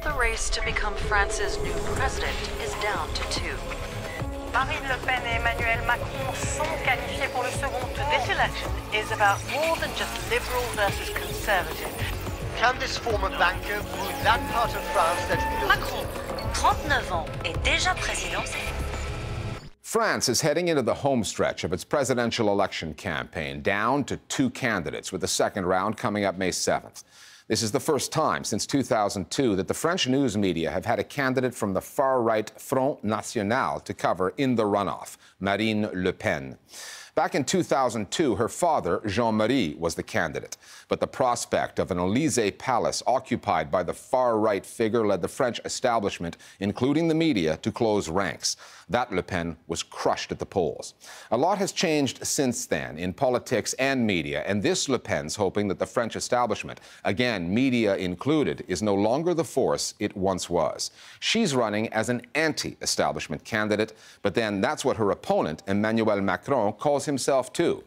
The race to become France's new president is down to two. Marine Le Pen et Emmanuel Macron sont qualifiés pour le second tour. This election is about more than just liberal versus conservative. Can this former banker move that part of France that feels... Macron, 39 ans, est déjà président. France is heading into the home stretch of its presidential election campaign, down to two candidates, with the second round coming up May 7th. This is the first time since 2002 that the French news media have had a candidate from the far-right Front National to cover in the runoff, Marine Le Pen. Back in 2002, her father, Jean-Marie, was the candidate. But the prospect of an Elysee Palace occupied by the far-right figure led the French establishment, including the media, to close ranks. That Le Pen was crushed at the polls. A lot has changed since then in politics and media, and this Le Pen's hoping that the French establishment, again, media included, is no longer the force it once was. She's running as an anti-establishment candidate, but then that's what her opponent, Emmanuel Macron, calls himself too.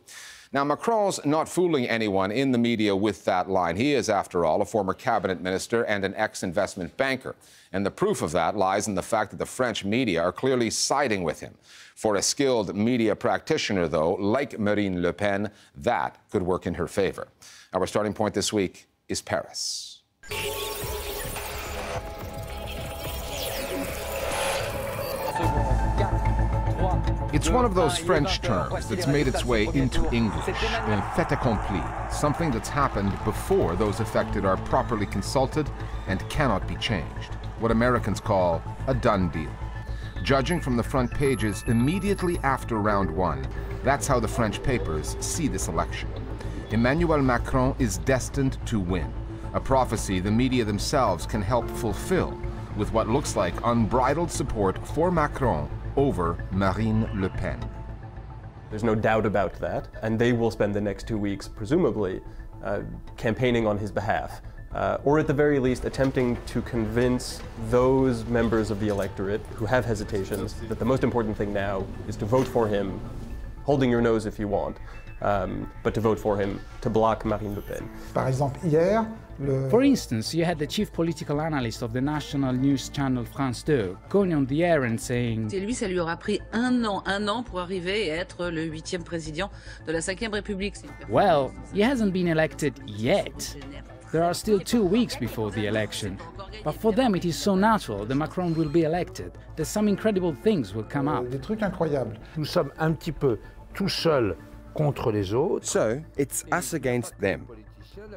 Now, Macron's not fooling anyone in the media with that line. He is, after all, a former cabinet minister and an ex-investment banker. And the proof of that lies in the fact that the French media are clearly siding with him. For a skilled media practitioner, though, like Marine Le Pen, that could work in her favor. Our starting point this week is Paris. It's one of those French terms that's made its way into English, un fait accompli, something that's happened before those affected are properly consulted and cannot be changed, what Americans call a done deal. Judging from the front pages immediately after round one, that's how the French papers see this election. Emmanuel Macron is destined to win, a prophecy the media themselves can help fulfill with what looks like unbridled support for Macron over Marine Le Pen. There's no doubt about that, and they will spend the next 2 weeks, presumably, campaigning on his behalf, or at the very least attempting to convince those members of the electorate who have hesitations that the most important thing now is to vote for him, holding your nose if you want, but to vote for him to block Marine Le Pen. Par exemple, hier, For instance, you had the chief political analyst of the national news channel France 2 going on the air and saying, Et lui, ça lui aura pris un an pour arriver à être le 8e président de la 5e République. well, he hasn't been elected yet. There are still 2 weeks before the election. But for them it is so natural that Macron will be elected, that some incredible things will come up. Des trucs incroyables. Nous sommes un petit peu tout seuls contre les autres. So, it's us against them.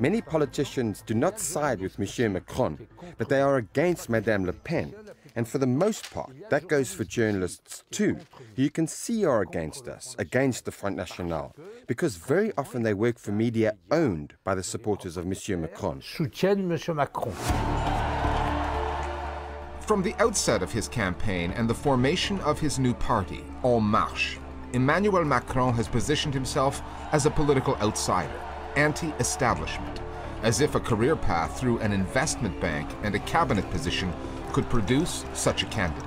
Many politicians do not side with Monsieur Macron, but they are against Madame Le Pen. And for the most part, that goes for journalists too, who you can see are against us, against the Front National, because very often they work for media owned by the supporters of Monsieur Macron. Soutiennent Monsieur Macron. From the outset of his campaign and the formation of his new party, En Marche, Emmanuel Macron has positioned himself as a political outsider, anti-establishment, as if a career path through an investment bank and a cabinet position could produce such a candidate.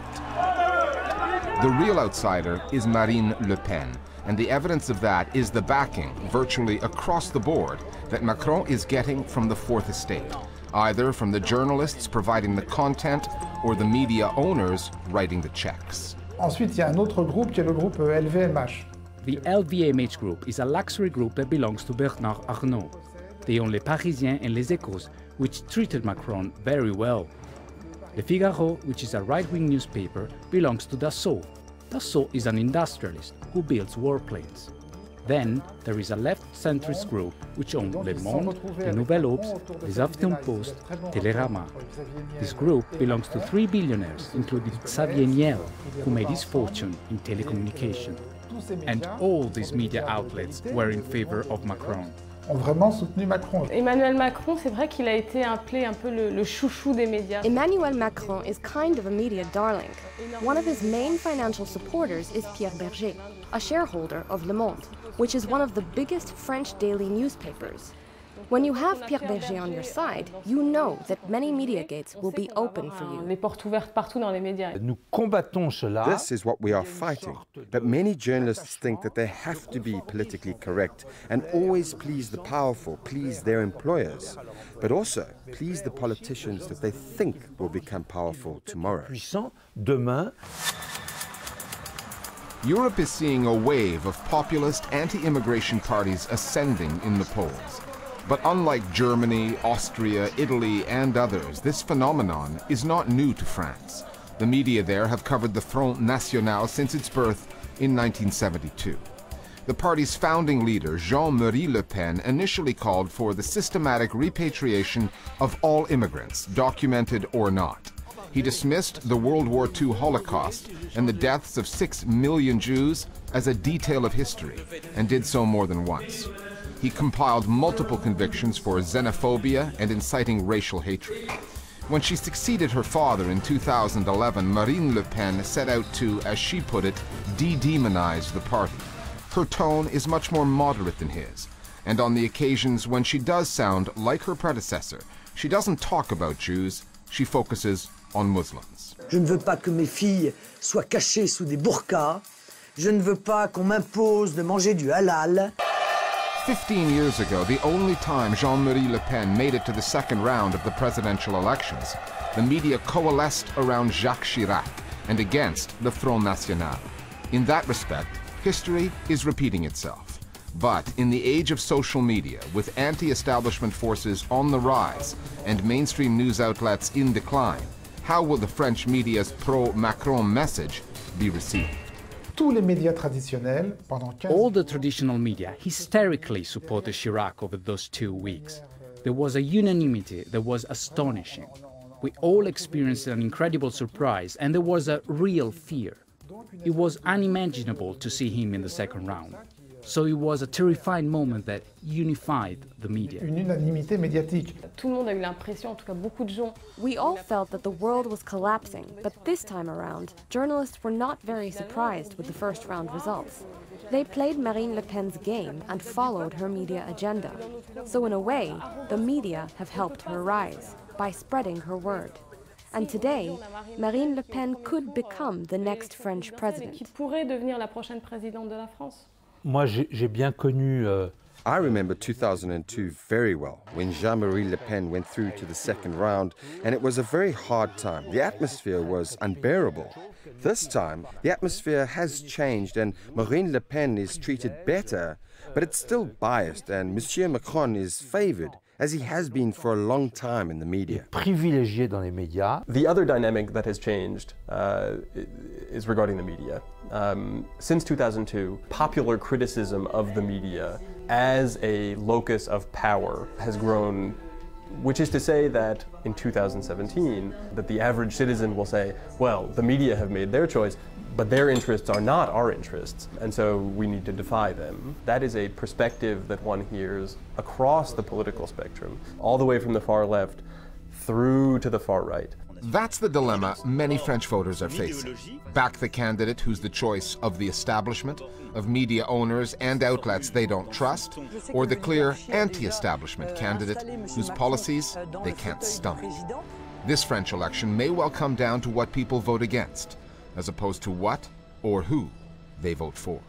The real outsider is Marine Le Pen, and the evidence of that is the backing, virtually across the board, that Macron is getting from the Fourth Estate, either from the journalists providing the content or the media owners writing the checks. Ensuite, il y a un autre groupe qui est le groupe LVMH. The LVMH group is a luxury group that belongs to Bernard Arnault. They own Les Parisiens and Les Echos, which treated Macron very well. Le Figaro, which is a right-wing newspaper, belongs to Dassault. Dassault is an industrialist who builds warplanes. Then there is a left-centrist group which owns Le Monde, Le Nouvel Obs, Les Huffington-Post, Télérama. This group belongs to 3 billionaires, including Xavier Niel, who made his fortune in telecommunication. And all these media outlets were in favor of Macron. Ont vraiment soutenu Macron. Emmanuel Macron, c'est vrai qu'il a été appelé un peu le chouchou des médias. Emmanuel Macron is kind of a media darling. One of his main financial supporters is Pierre Berger, a shareholder of Le Monde, which is one of the biggest French daily newspapers. When you have Pierre Berger on your side, you know that many media gates will be open for you. Les portes ouvertes partout dans les médias. Nous combattons cela. This is what we are fighting. But many journalists think that they have to be politically correct and always please the powerful, please their employers, but also please the politicians that they think will become powerful tomorrow. Puissant demain. Europe is seeing a wave of populist anti-immigration parties ascending in the polls. But unlike Germany, Austria, Italy, and others, this phenomenon is not new to France. The media there have covered the Front National since its birth in 1972. The party's founding leader, Jean-Marie Le Pen, initially called for the systematic repatriation of all immigrants, documented or not. He dismissed the World War II Holocaust and the deaths of 6 million Jews as a detail of history, and did so more than once. He compiled multiple convictions for xenophobia and inciting racial hatred. When she succeeded her father in 2011, Marine Le Pen set out to, as she put it, de-demonize the party. Her tone is much more moderate than his, and on the occasions when she does sound like her predecessor, she doesn't talk about Jews, she focuses on Muslims. Je ne veux pas que mes filles soient cachées sous des burqas. Je ne veux pas qu'on m'impose de manger du halal. 15 years ago, the only time Jean-Marie Le Pen made it to the second round of the presidential elections, the media coalesced around Jacques Chirac and against the Front National. In that respect, history is repeating itself. But in the age of social media, with anti-establishment forces on the rise and mainstream news outlets in decline, how will the French media's pro-Macron message be received? Tous les médias traditionnels, pendant 15 All the traditional media hysterically supported Chirac over those 2 weeks. There was a unanimity that was astonishing. We all experienced an incredible surprise, and there was a real fear. It was unimaginable to see him in the second round. So it was a terrifying moment that unified the media. Une unanimité médiatique. Tout le monde a eu l'impression, en tout cas beaucoup de gens. We all felt that the world was collapsing, but this time around, journalists were not very surprised with the first round results. They played Marine Le Pen's game and followed her media agenda. So in a way, the media have helped her rise by spreading her word. And today, Marine Le Pen could become the next French president. Qui pourrait devenir la prochaine présidente de la France. Moi, j'ai bien connu. I remember 2002 very well, when Jean-Marie Le Pen went through to the second round, and it was a very hard time. The atmosphere was unbearable. This time, the atmosphere has changed, and Marine Le Pen is treated better, but it's still biased, and Monsieur Macron is favored, as he has been for a long time in the media. Privilégié dans les médias. The other dynamic that has changed is regarding the media. Since 2002, popular criticism of the media as a locus of power has grown, which is to say that in 2017, that the average citizen will say, well, the media have made their choice, but their interests are not our interests, and so we need to defy them. That is a perspective that one hears across the political spectrum, all the way from the far left through to the far right. That's the dilemma many French voters are facing. Back the candidate who's the choice of the establishment, of media owners and outlets they don't trust, or the clear anti-establishment candidate whose policies they can't stomach. This French election may well come down to what people vote against, as opposed to what or who they vote for.